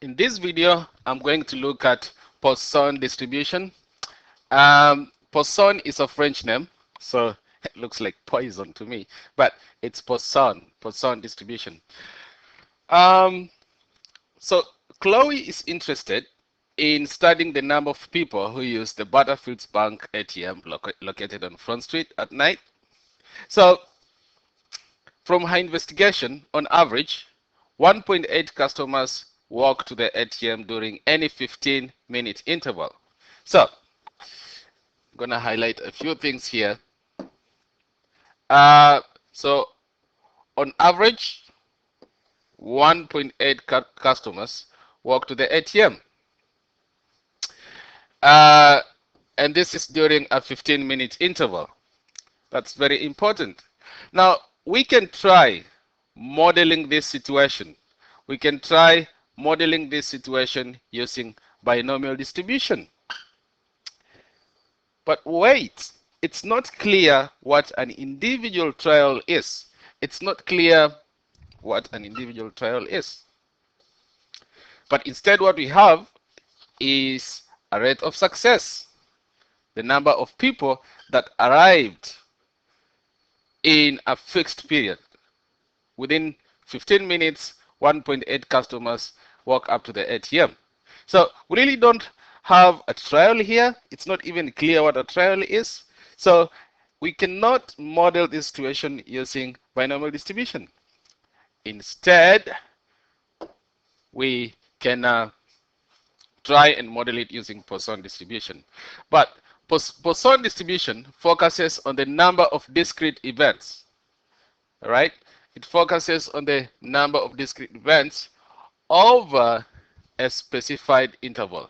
In this video, I'm going to look at Poisson distribution. Poisson is a French name, so it looks like poison to me, but it's Poisson distribution. Um, so Chloe is interested in studying the number of people who use the Butterfields Bank ATM located on Front Street at night. So from her investigation, on average, 1.8 customers walk to the ATM during any 15-minute interval. So I'm going to highlight a few things here. So on average, 1.8 customers walk to the ATM. And this is during a 15-minute interval. That's very important. Now, we can try modeling this situation. We can try modeling this situation using binomial distribution. But wait, it's not clear what an individual trial is. It's not clear what an individual trial is. But instead what we have is a rate of success. The number of people that arrived in a fixed period. Within 15 minutes, 1.8 customers walk up to the ATM. So we really don't have a trial here. It's not even clear what a trial is. So we cannot model this situation using binomial distribution. Instead, we can try and model it using Poisson distribution. But Poisson distribution focuses on the number of discrete events. All right? It focuses on the number of discrete events over a specified interval.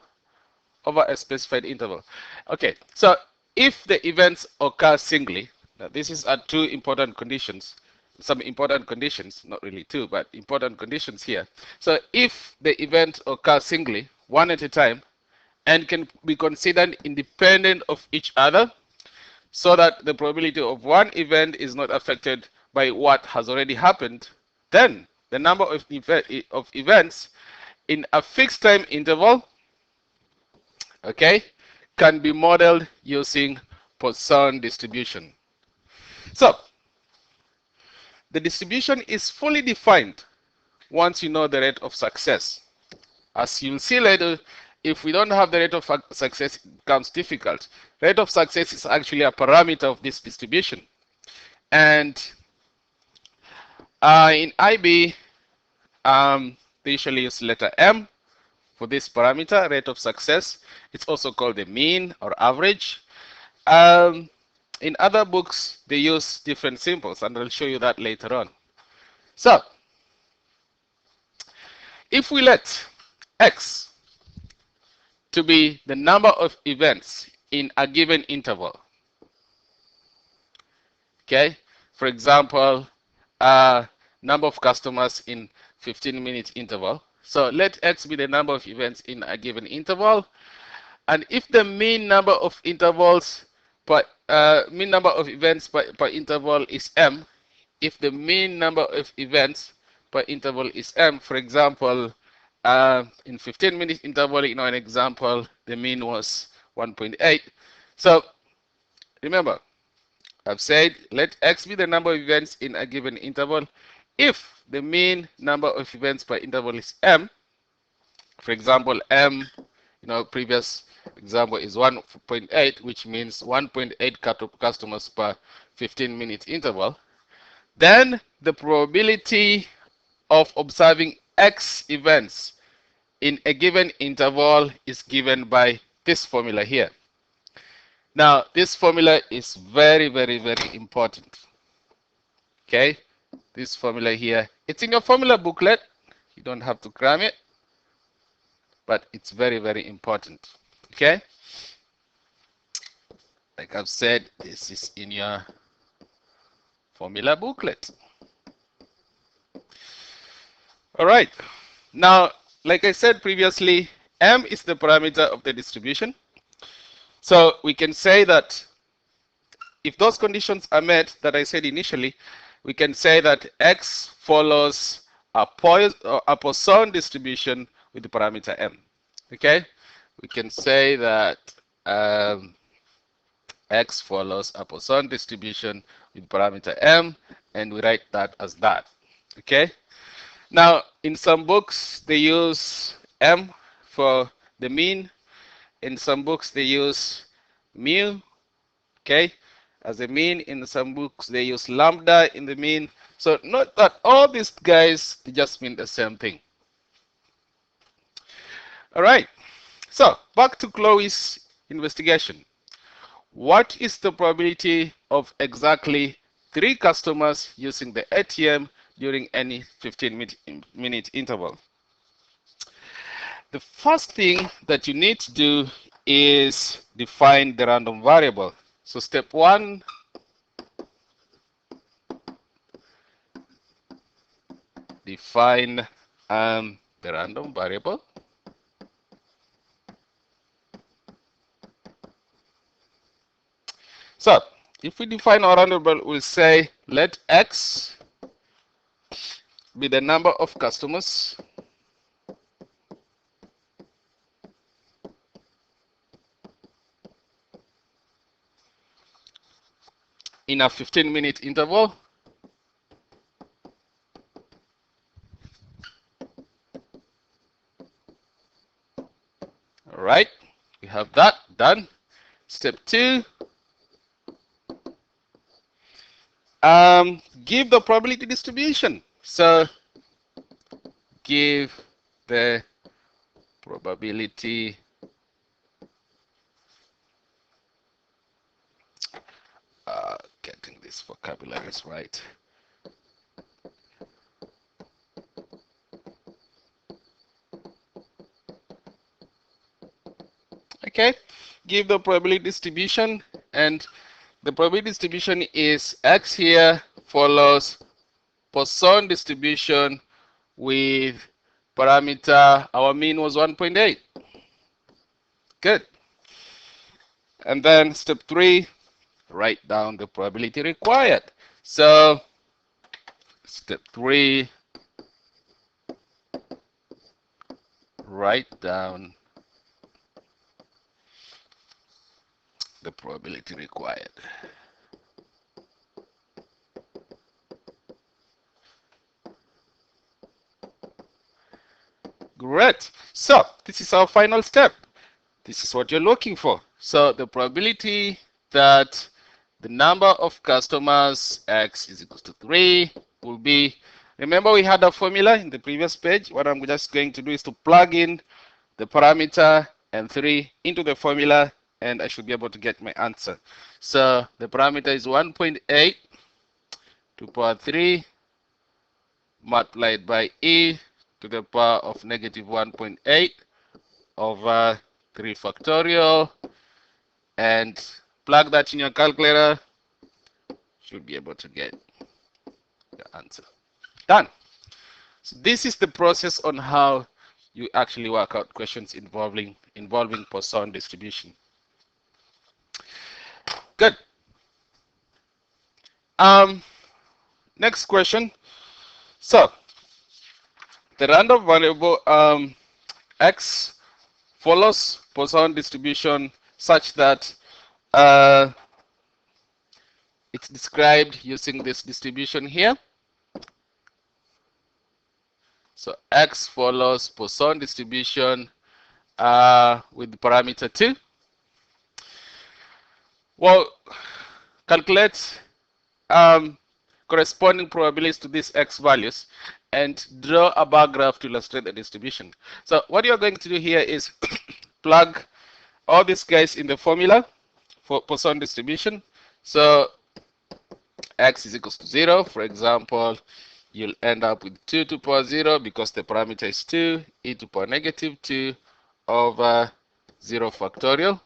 Over a specified interval. Okay, so if the events occur singly, now this is two important conditions, some important conditions, not really two, but important conditions here. So if the event occurs singly, one at a time, and can be considered independent of each other, so that the probability of one event is not affected by what has already happened, then the number of events in a fixed time interval, okay, can be modeled using Poisson distribution. So the distribution is fully defined once you know the rate of success. As you'll see later, if we don't have the rate of success, it becomes difficult. Rate of success is actually a parameter of this distribution. And in IB, they usually use letter M for this parameter, rate of success. It's also called the mean or average. In other books, they use different symbols, and I'll show you that later on. So, if we let X to be the number of events in a given interval, okay, for example, number of customers in 15-minute interval. So let X be the number of events in a given interval, and if the mean number of intervals mean number of events per interval is M, if the mean number of events per interval is M, for example, in 15-minute interval, in an example, the mean was 1.8. So remember, I've said let X be the number of events in a given interval if the mean number of events per interval is M. For example, M, previous example is 1.8, which means 1.8 customers per 15-minute interval. Then the probability of observing X events in a given interval is given by this formula here. Now, this formula is very, very, very important. Okay, this formula here, it's in your formula booklet. You don't have to cram it, but it's very, very important. Okay, like I've said, this is in your formula booklet. All right, now, like I said previously, M is the parameter of the distribution. So we can say that if those conditions are met that I said initially, we can say that X follows a Poisson distribution with the parameter m. Okay, we can say that x follows a Poisson distribution with parameter m, and we write that as that. Okay, now in some books they use m for the mean. In some books they use mu, okay, as a mean. In some books they use lambda in the mean. So note that all these guys, they just mean the same thing. All right, so back to Chloe's investigation. What is the probability of exactly 3 customers using the ATM during any 15-minute interval? The first thing that you need to do is define the random variable. So step 1, define the random variable. So if we define our random variable, we'll say let x be the number of customers in a 15-minute interval. All right, we have that done. Step 2, give the probability distribution. So give the probability getting these vocabularies right. Okay, give the probability distribution, and the probability distribution is x here follows Poisson distribution with parameter, our mean was 1.8. Good. And then step 3, write down the probability required. So step 3, write down the probability required. Great. So this is our final step. This is what you're looking for. So the probability that the number of customers x is equal to 3 will be, remember we had a formula in the previous page. What I'm just going to do is to plug in the parameter and 3 into the formula, and I should be able to get my answer. So the parameter is 1.8 to the power 3 multiplied by e to the power of negative 1.8 over 3 factorial, and plug that in your calculator. Should be able to get the answer. Done. So this is the process on how you actually work out questions involving Poisson distribution. Good. Next question. So the random variable x follows Poisson distribution such that it's described using this distribution here. So x follows Poisson distribution with parameter 2. Well, calculate corresponding probabilities to these x values and draw a bar graph to illustrate the distribution. So what you're going to do here is plug all these guys in the formula for Poisson distribution. So x is equals to 0. For example, you'll end up with 2 to the power 0 because the parameter is 2, e to the power negative 2 over 0 factorial,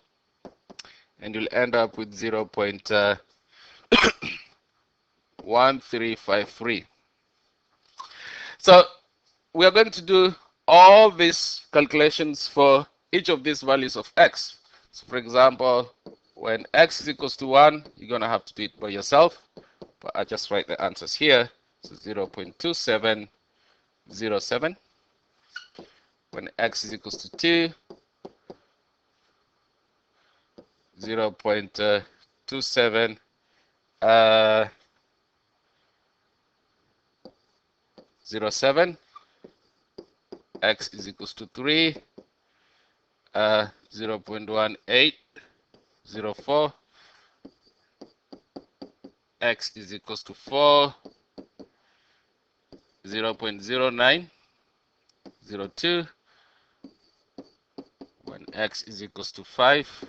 and you'll end up with 0.1353. So we are going to do all these calculations for each of these values of x. So for example, when x is equals to 1, you're going to have to do it by yourself, but I just write the answers here. So 0.2707. when x is equals to 2, 0.27 07, x is equals to 3, 0.1804, x is equals to 4, 0.0902, when x is equals to 5,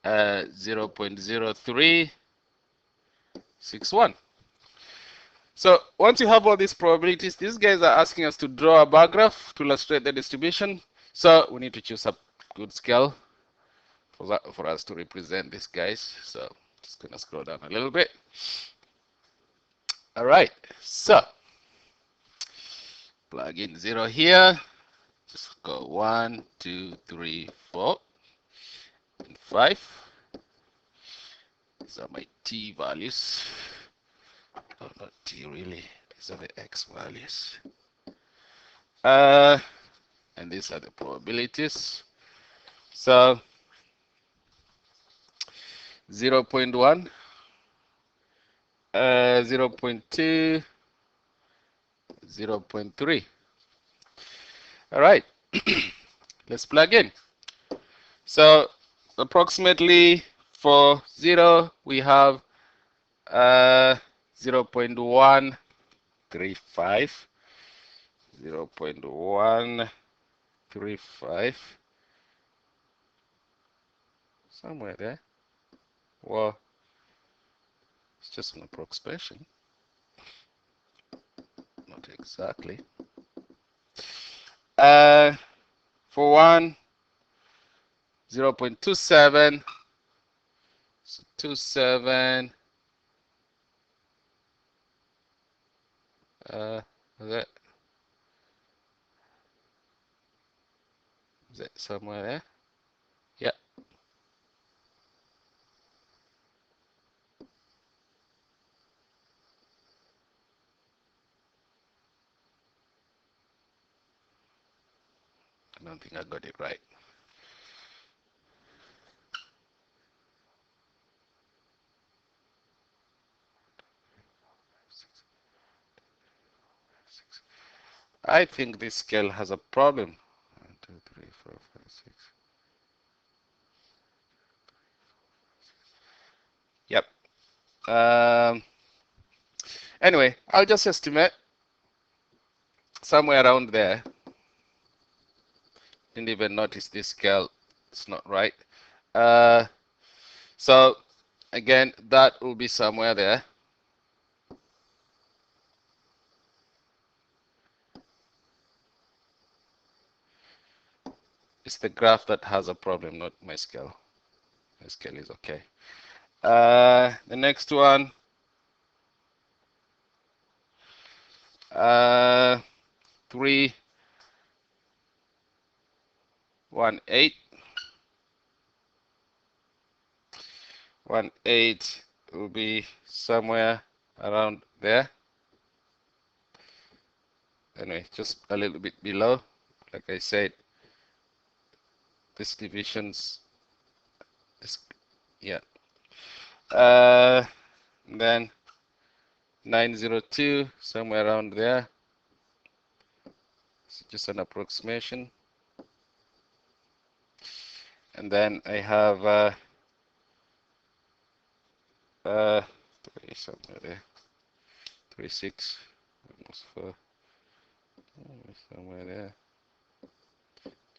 0.0361. So once you have all these probabilities, these guys are asking us to draw a bar graph to illustrate the distribution. So we need to choose a good scale for us to represent these guys. So just gonna scroll down a little bit. All right, so plug in 0 here. Just go 1, 2, 3, 4, and 5. These are my t values. Oh, not t really. These are the x values. And these are the probabilities. So 0.1, 0.2, 0.3. All right, let's plug in. So approximately for 0, we have 0.135, 0.135, somewhere there. Well, it's just an approximation, not exactly. For 1, 0.27, so 27, is that somewhere there? Yeah. I don't think I got it right. I think this scale has a problem. 1, 2, 3, 4, 5, 6. Yep. Anyway, I'll just estimate somewhere around there. Didn't even notice this scale. It's not right. So again, that will be somewhere there. It's the graph that has a problem, not my scale. My scale is okay. The next one, 3, 1, 8. 1, 8 will be somewhere around there. Anyway, just a little bit below. Like I said, this divisions is, yeah. Then 902, somewhere around there. It's just an approximation. And then I have 3 somewhere there. 3, 6, almost 4, somewhere there.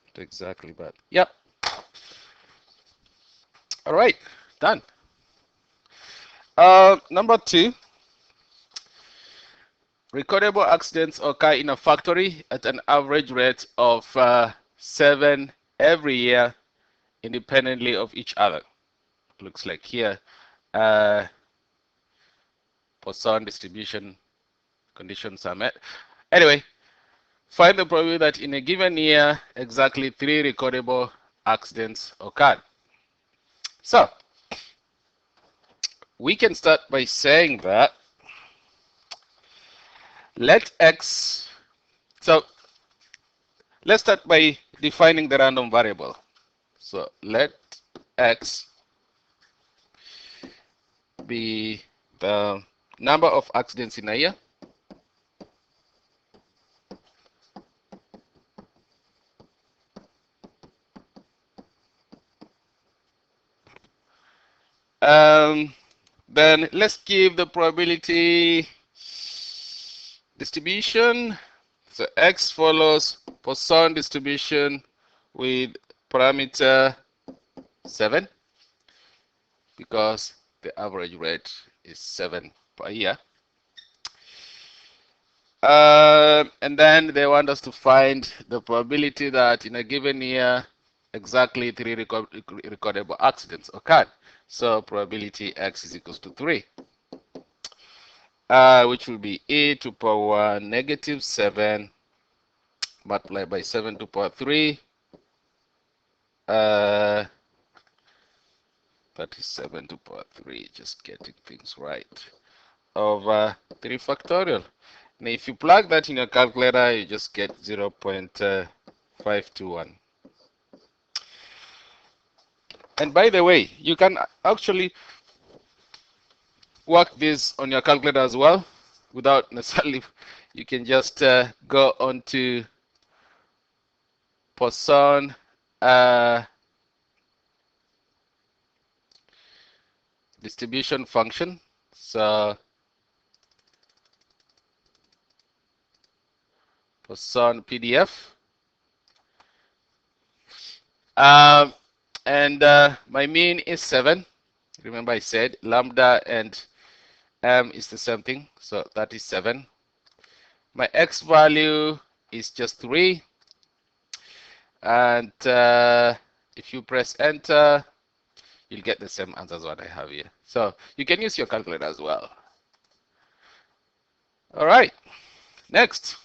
Not exactly, but yep. All right, done. Number 2. Recordable accidents occur in a factory at an average rate of 7 every year, independently of each other. Looks like here, Poisson distribution conditions are met. Anyway, find the probability that in a given year, exactly 3 recordable accidents occurred. So, we can start by saying that let x, so Let's start by defining the random variable. So let x be the number of accidents in a year. Then let's give the probability distribution. So x follows Poisson distribution with parameter 7 because the average rate is 7 per year. And then they want us to find the probability that in a given year exactly 3 recordable accidents occurred. So probability x is equals to 3, which will be e to power negative 7 multiplied by 7 to power 3. That is 7 to power 3, just getting things right, over 3 factorial. Now if you plug that in your calculator, you just get 0.521. And by the way, you can actually work this on your calculator as well without necessarily, you can just go on to Poisson distribution function. So Poisson PDF. And my mean is 7. Remember I said lambda and m is the same thing, so that is 7. My x value is just 3. And if you press enter, you'll get the same answer as what I have here. So you can use your calculator as well. All right, next.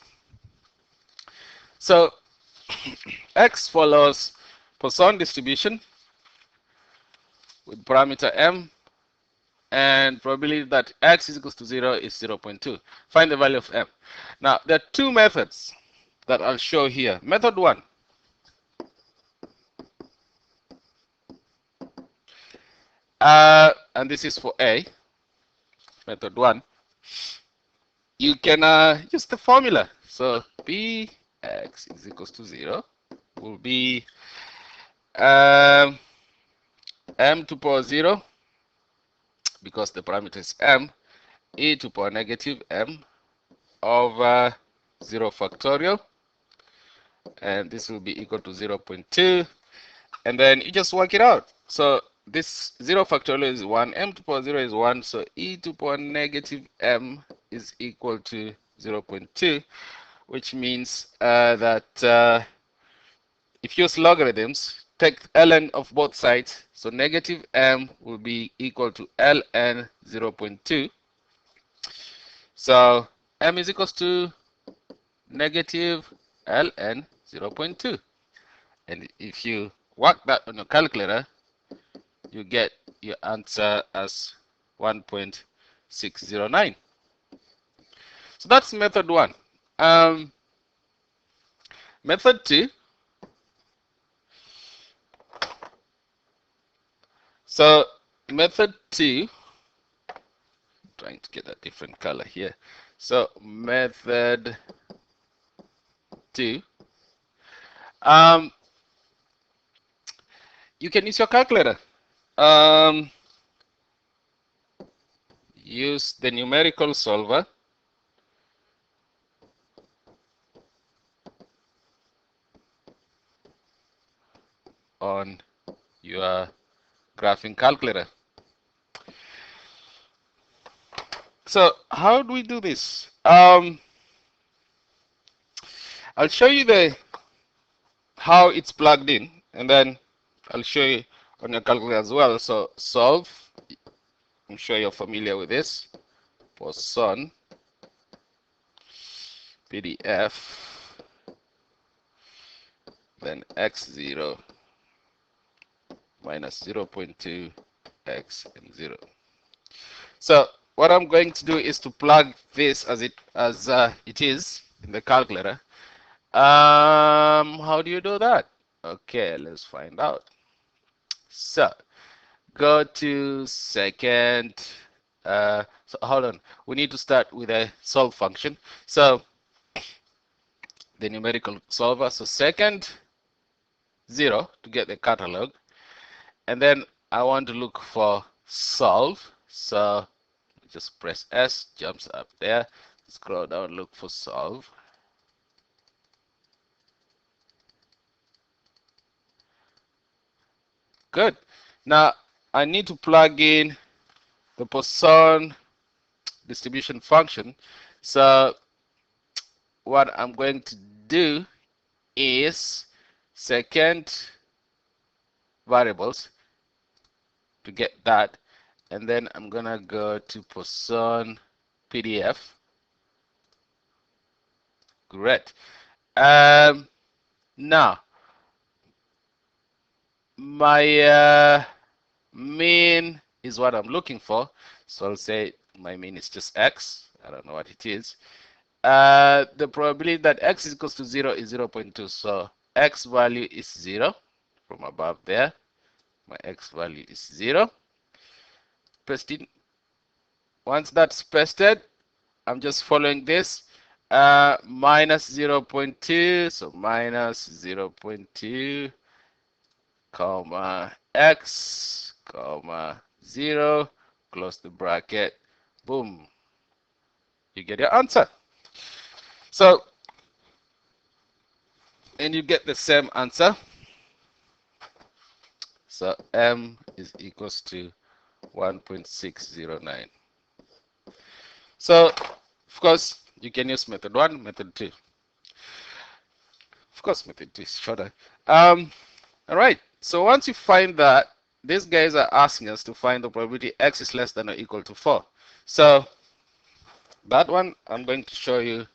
So x follows Poisson distribution with parameter m, and probability that x is equals to 0 is 0.2. Find the value of m. Now, there are two methods that I'll show here. Method 1. And this is for A. Method 1. You can use the formula. So Px is equals to 0 will be m to power 0, because the parameter is m, e to power negative m over 0 factorial, and this will be equal to 0.2, and then you just work it out. So this 0 factorial is 1, m to power 0 is 1, so e to power negative m is equal to 0.2, which means that if you use logarithms, take ln of both sides, so negative m will be equal to ln 0.2. So m is equals to negative ln 0.2. And if you work that on your calculator, you get your answer as 1.609. So that's method 1. Method 2. So method 2, trying to get a different color here. So method 2, you can use your calculator. Use the numerical solver on your graphing calculator. So how do we do this? I'll show you how it's plugged in, and then I'll show you on your calculator as well. So solve, I'm sure you're familiar with this. Poisson PDF, then x0 minus 0.2 x and 0. So what I'm going to do is to plug this as it is in the calculator, How do you do that? Okay, let's find out. So go to second. So hold on. We need to start with a solve function. So the numerical solver. So second 0 to get the catalog, and then I want to look for solve. So just press S, jumps up there. Scroll down, look for solve. Good. Now I need to plug in the Poisson distribution function. So what I'm going to do is second variables to get that, and then I'm gonna go to Poisson PDF. Great. Now my mean is what I'm looking for, so I'll say my mean is just x. I don't know what it is. The probability that x is equals to 0 is 0.2, so x value is 0 from above there. My x value is 0. Paste in. Once that's pasted, I'm just following this. Minus 0.2, so minus 0.2 comma x comma 0, close the bracket, boom, you get your answer. So, and you get the same answer. So m is equals to 1.609. So of course you can use method 1, method 2. Of course method 2 is shorter. All right, so once you find that, these guys are asking us to find the probability x is less than or equal to 4. So that one I'm going to show you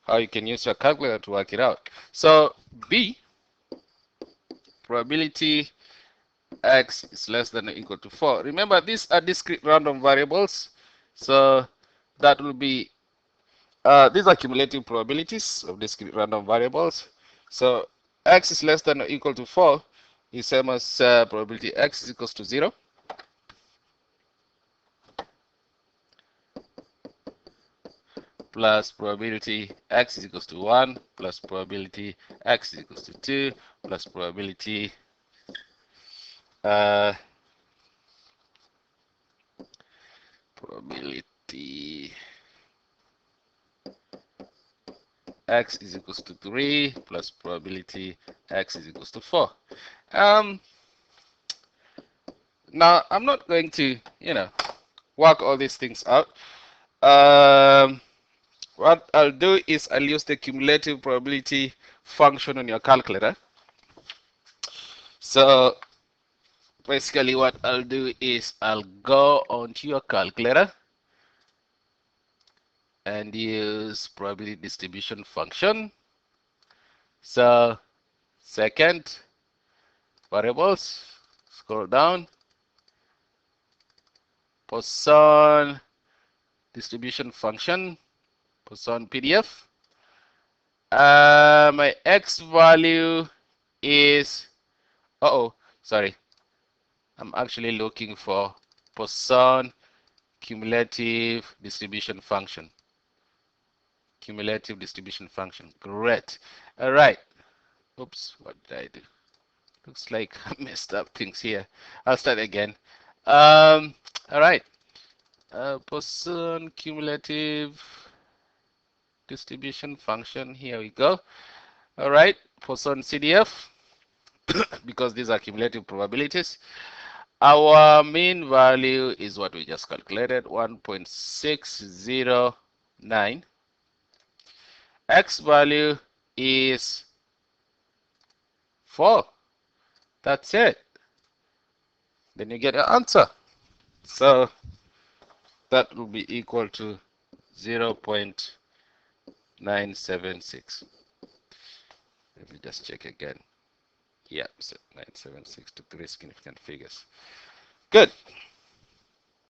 how you can use your calculator to work it out. So B, probability x is less than or equal to 4. Remember, these are discrete random variables. So that will be, these are cumulative probabilities of discrete random variables. So x is less than or equal to 4 is same as probability x is equals to 0. Plus probability x is equals to 1 plus probability x is equals to 2 plus probability probability x is equals to 3 plus probability x is equals to 4. Now I'm not going to, work all these things out. What I'll do is I'll use the cumulative probability function on your calculator. So basically what I'll do is I'll go onto your calculator and use probability distribution function. So second variables, scroll down, Poisson distribution function, Poisson PDF. My x value is, sorry, I'm actually looking for Poisson cumulative distribution function. Cumulative distribution function. Great. All right. Oops, what did I do? Looks like I messed up things here. I'll start again. All right. Poisson cumulative distribution function. Here we go. All right. Poisson CDF, because these are cumulative probabilities. Our mean value is what we just calculated, 1.609. X value is 4. That's it. Then you get your answer. So that will be equal to 0.976. Let me just check again. Yeah, so 976 to 3 significant figures. Good.